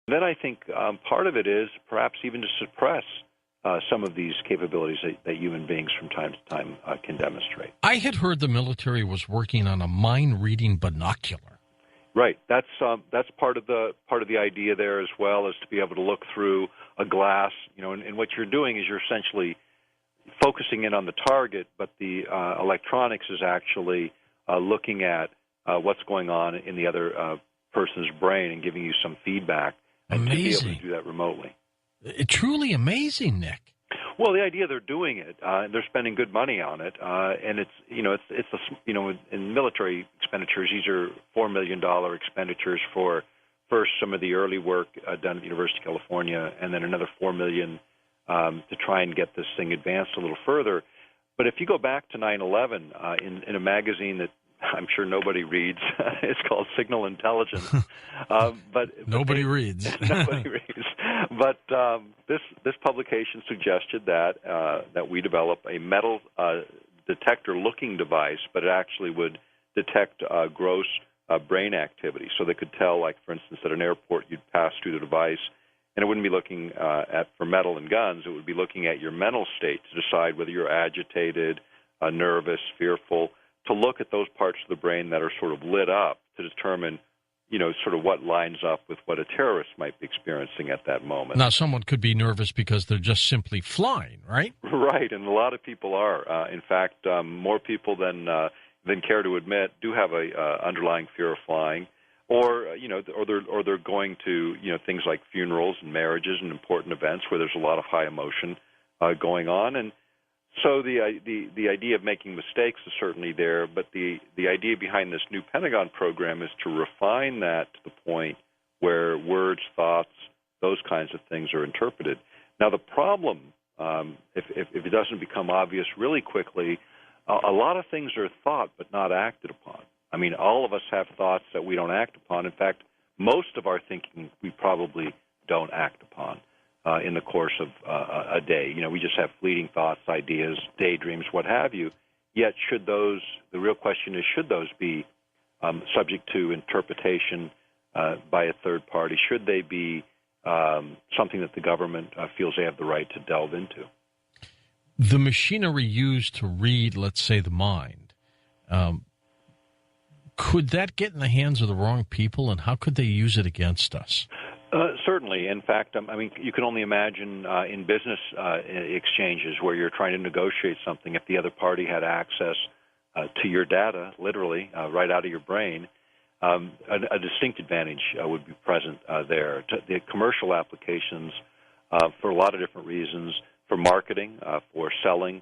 Then I think part of it is perhaps even to suppress some of these capabilities that human beings from time to time can demonstrate. I had heard the military was working on a mind-reading binocular. Right. That's part of the idea there as well, is to be able to look through a glass. And what you're doing is you're essentially focusing in on the target, but the electronics is actually looking at what's going on in the other person's brain and giving you some feedback. And to be able to do that remotely. Truly amazing, Nick. Well, the idea they're doing it, they're spending good money on it, and in military expenditures, these are $4 million expenditures for first some of the early work done at the University of California, and then another $4 million to try and get this thing advanced a little further. But if you go back to 9/11, in a magazine that I'm sure nobody reads. It's called Signal Intelligence. But nobody reads. Nobody reads. But this publication suggested that we develop a metal detector-looking device, but it actually would detect gross brain activity. So they could tell, like, for instance, at an airport, you'd pass through the device, and it wouldn't be looking for metal and guns. It would be looking at your mental state to decide whether you're agitated, nervous, fearful, to look at those parts of the brain that are sort of lit up to determine, sort of what lines up with what a terrorist might be experiencing at that moment. Now, someone could be nervous because they're just simply flying, right? Right, and a lot of people are. In fact, more people than care to admit do have a underlying fear of flying, or they're going to things like funerals and marriages and important events where there's a lot of high emotion going on. And so the idea of making mistakes is certainly there, but the idea behind this new Pentagon program is to refine that to the point where words, thoughts, those kinds of things are interpreted. Now, the problem, if it doesn't become obvious really quickly, a lot of things are thought but not acted upon. I mean, all of us have thoughts that we don't act upon. In fact, most of our thinking we probably don't act upon in the course of a day. We just have fleeting thoughts, ideas, daydreams, what have you. Yet the real question is, should those be subject to interpretation by a third party? Should they be something that the government feels they have the right to delve into? The machinery used to read, let's say, the mind, could that get in the hands of the wrong people, and how could they use it against us? Certainly. In fact, you can only imagine in business exchanges where you're trying to negotiate something, if the other party had access to your data, literally, right out of your brain, a distinct advantage would be present there. The commercial applications, for a lot of different reasons, for marketing, for selling,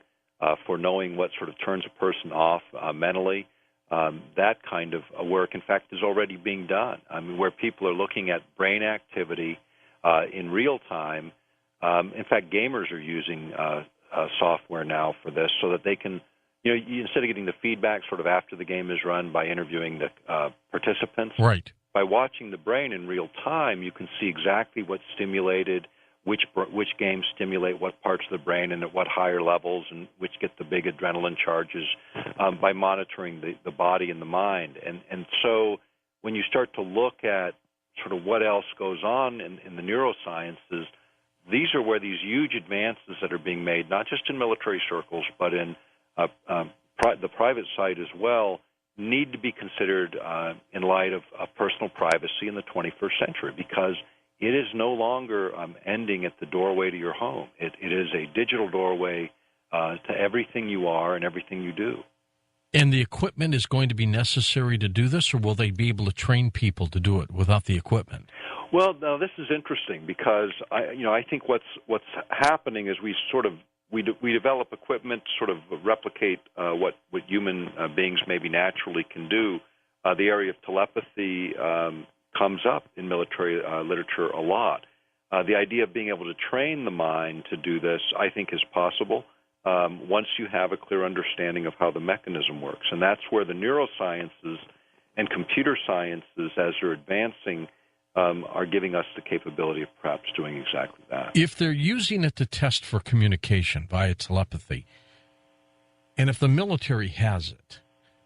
for knowing what sort of turns a person off mentally, that kind of work, in fact, is already being done. I mean, where people are looking at brain activity in real time. In fact, gamers are using software now for this so that they can, instead of getting the feedback sort of after the game is run by interviewing the participants, right, by watching the brain in real time, you can see exactly what's stimulated, which games stimulate what parts of the brain and at what higher levels, and which get the big adrenaline charges by monitoring the body and the mind. And so when you start to look at sort of what else goes on in the neurosciences, these are where these huge advances that are being made, not just in military circles, but in the private side as well, need to be considered in light of personal privacy in the 21st century, because it is no longer ending at the doorway to your home. It is a digital doorway to everything you are and everything you do. And the equipment is going to be necessary to do this, or will they be able to train people to do it without the equipment? Well, now this is interesting because I think what's happening is we develop equipment to sort of replicate what human beings maybe naturally can do. The area of telepathy comes up in military literature a lot. The idea of being able to train the mind to do this, I think, is possible once you have a clear understanding of how the mechanism works. And that's where the neurosciences and computer sciences, as they're advancing, are giving us the capability of perhaps doing exactly that. If they're using it to test for communication via telepathy, and if the military has it,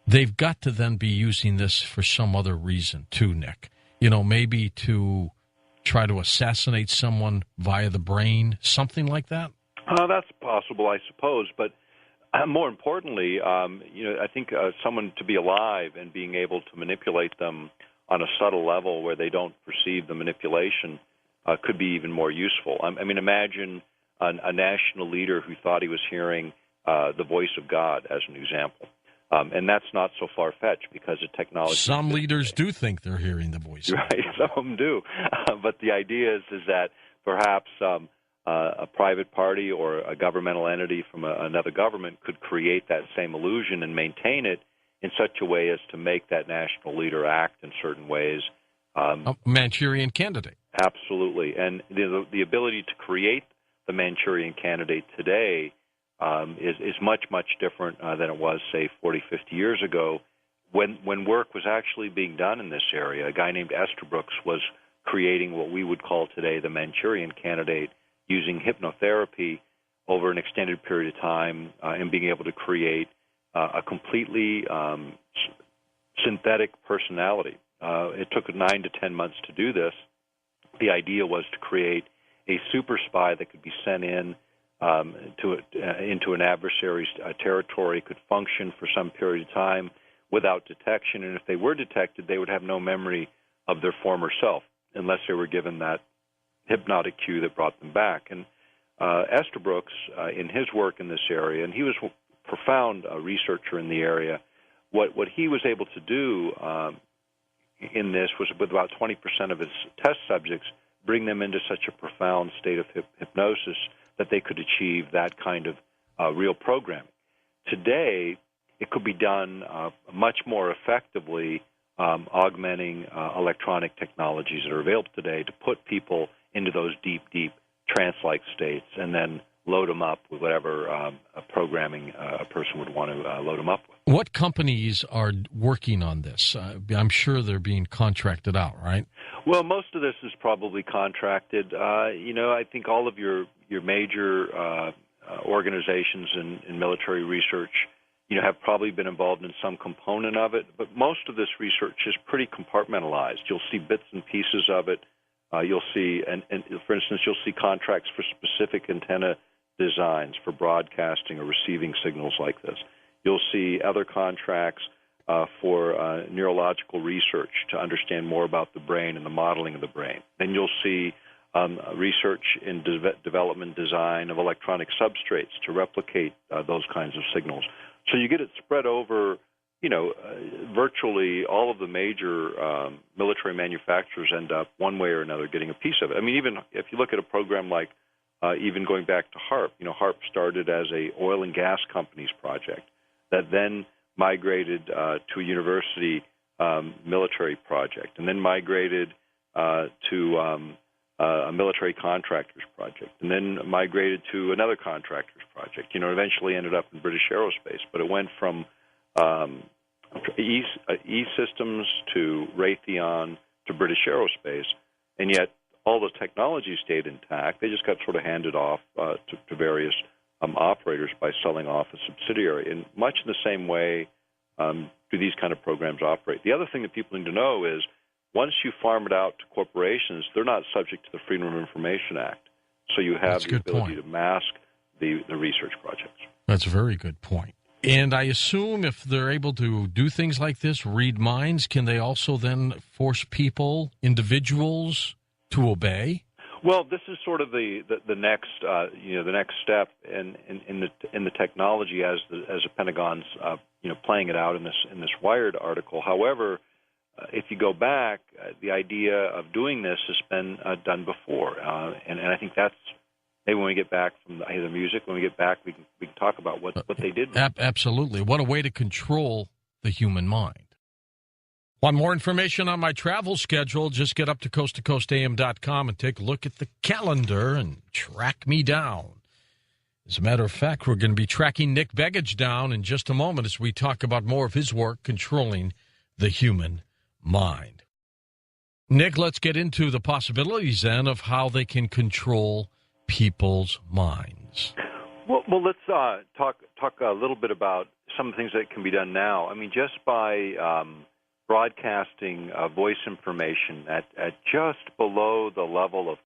they've got to then be using this for some other reason too, Nick. Maybe to try to assassinate someone via the brain, something like that? That's possible, I suppose. But more importantly, I think someone to be alive and being able to manipulate them on a subtle level where they don't perceive the manipulation could be even more useful. I mean, imagine a national leader who thought he was hearing the voice of God, as an example. And that's not so far-fetched because of technology. Some leaders do think they're hearing the voice. Right, some of them do. But the idea is that perhaps a private party or a governmental entity from another government could create that same illusion and maintain it in such a way as to make that national leader act in certain ways. A Manchurian candidate. Absolutely. And the ability to create the Manchurian candidate today is much, much different than it was, say, 40, 50 years ago when work was actually being done in this area. A guy named Estabrooks was creating what we would call today the Manchurian candidate using hypnotherapy over an extended period of time and being able to create a completely synthetic personality. It took 9 to 10 months to do this. The idea was to create a super spy that could be sent in into an adversary's territory, could function for some period of time without detection, and if they were detected, they would have no memory of their former self unless they were given that hypnotic cue that brought them back. And Estabrooks, in his work in this area, and he was a profound researcher in the area, what he was able to do in this was, with about 20% of his test subjects, bring them into such a profound state of hypnosis that they could achieve that kind of real programming. Today, it could be done much more effectively, augmenting electronic technologies that are available today to put people into those deep, deep trance-like states and then load them up with whatever programming a person would want to load them up with. What companies are working on this? I'm sure they're being contracted out, right? Well, most of this is probably contracted. I think all of your major organizations in military research, have probably been involved in some component of it, but most of this research is pretty compartmentalized. You'll see bits and pieces of it. You'll see, and for instance, you'll see contracts for specific antenna designs for broadcasting or receiving signals like this. You'll see other contracts for neurological research to understand more about the brain and the modeling of the brain. Then you'll see research in development design of electronic substrates to replicate those kinds of signals. So you get it spread over, virtually all of the major military manufacturers end up one way or another getting a piece of it. I mean, even if you look at a program like even going back to HARP, HARP started as a oil and gas company's project that then migrated to a university military project and then migrated to a military contractor's project, and then migrated to another contractor's project. Eventually ended up in British Aerospace, but it went from E-Systems to Raytheon to British Aerospace, and yet all the technology stayed intact. They just got sort of handed off to various operators by selling off a subsidiary. In much in the same way do these kind of programs operate. The other thing that people need to know is once you farm it out to corporations, they're not subject to the Freedom of Information Act. So you have the ability to mask the research projects. That's a very good point. And I assume if they're able to do things like this, read minds, can they also then force people, individuals, to obey? Well, this is sort of the next the next step in the technology as the Pentagon's playing it out in this Wired article. However, if you go back, the idea of doing this has been done before, and I think that's maybe when we get back from the music. When we get back, we can talk about what they did. Absolutely, what a way to control the human mind. Want more information on my travel schedule? Just get up to coasttocoastam.com and take a look at the calendar and track me down. As a matter of fact, we're going to be tracking Nick Begich down in just a moment as we talk about more of his work controlling the human mind. Nick, let's get into the possibilities then of how they can control people's minds. Well, let's talk a little bit about some of the things that can be done now. I mean, just by broadcasting voice information at just below the level of